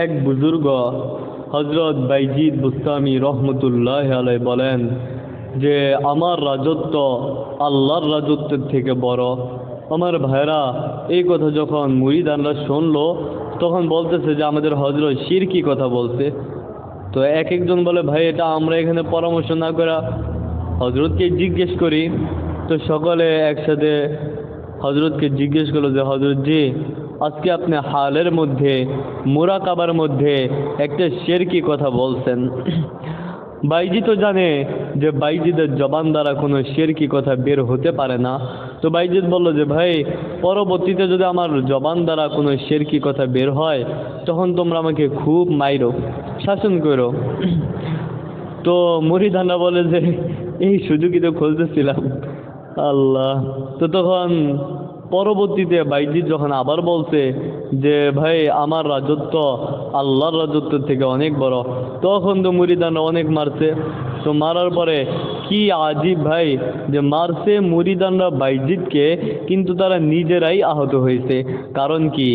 এক বুজুর্গ হযরত বাইজিদ বুস্তামি রহমতুল্লাহ আলাইহি বলেন যে আমার রাজত্ব আল্লাহর রাজত্বের থেকে বড়। আমার ভাইরা, এই কথা যখন মুরিদানরা শুনলো তখন বলতেছে যে আমাদের হযরত শিরকি কথা বলছে। তো এক একজন বলে, ভাই এটা আমরা এখানে পরামর্শ না করে হযরতকে জিজ্ঞেস করি। তো সকলে একসাথে হযরতকে জিজ্ঞেস করলো যে হযরত জি, আজকে আপনি হালের মধ্যে মুরাকাবার মধ্যে একটা শিরকি কথা বলছেন। বাইজি তো জানে যে বাইজিদের জবান দ্বারা কোনো শিরকি কথা বের হতে পারে না। তো বাইজিদ বলল যে ভাই, পরবর্তীতে যদি আমার জবান দ্বারা কোনো শিরকি কথা বের হয় তখন তোমরা আমাকে খুব মাইরো, শাসন করো। তো মুরিদানরা বলে যে এই সুযোগই তো খুঁজতেছিলাম। আল্লাহ। তো তখন পরবর্তীতে বাইজিদ যখন আবার বলছে যে ভাই আমার রাজত্ব আল্লাহর রাজত্ব থেকে অনেক বড়, তখন তো মুরিদানরা অনেক মারছে। তো মারার পরে কি আজীব ভাই, যে মারছে মুরিদানরা বাইজিদকে, কিন্তু তারা নিজেরাই আহত হয়েছে। কারণ কি,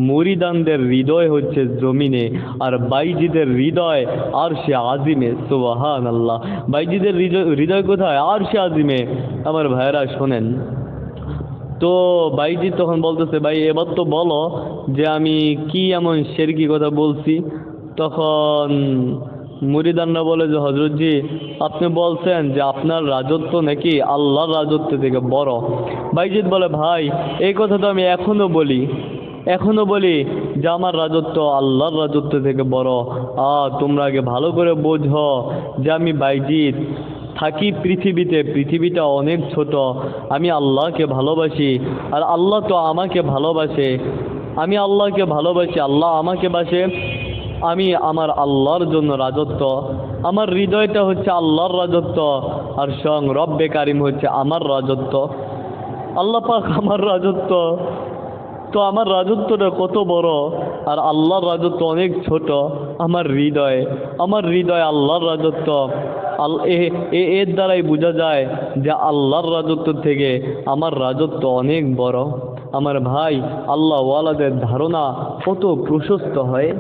মুরিদানদের হৃদয় হচ্ছে জমিনে আর বাইজিদের হৃদয় আরশে আজিমে। সুবহানাল্লাহ। বাইজিদের হৃদয় কোথায়? আরশে আজিমে। আমার ভাইরা শোনেন, তো বাইজি তখন বলতেছে ভাই এবার তো বলো যে আমি কি এমন শিরকি কথা বলছি। তখন মুরিদানরা বলে যে হযরত জি, আপনি বলছেন যে আপনার রাজত্ব নাকি আল্লাহর রাজত্ব থেকে বড়। বাইজিদ বলে ভাই এই কথা তো আমি এখনো বলি যে আমার রাজত্ব আল্লাহর রাজত্ব থেকে বড়। তোমরা আগে ভালো করে বোঝো যে আমি বাইজিদ থাকি পৃথিবীতে, পৃথিবীটা অনেক ছোট। আমি আল্লাহকে ভালোবাসি আর আল্লাহ তো আমাকে ভালোবাসে। আমি আল্লাহকে ভালোবাসি, আল্লাহ আমাকে বাসে। আমি আমার আল্লাহর জন্য রাজত্ব, আমার হৃদয়টা হচ্ছে আল্লাহর রাজত্ব, আর স্বয়ং রব্বে কারিম হচ্ছে আমার রাজত্ব। আল্লাহ পাক আমার রাজত্ব। তো আমার রাজত্বটা কত বড় আর আল্লাহর রাজত্ব অনেক ছোট। আমার হৃদয় আল্লাহর রাজত্ব। এর দ্বারাই বোঝা যায় যে আল্লাহর রাজত্ব থেকে আমার রাজত্ব অনেক বড়। আমার ভাই, আল্লাহ ওয়ালাদের ধারণা কত প্রশস্ত হয়।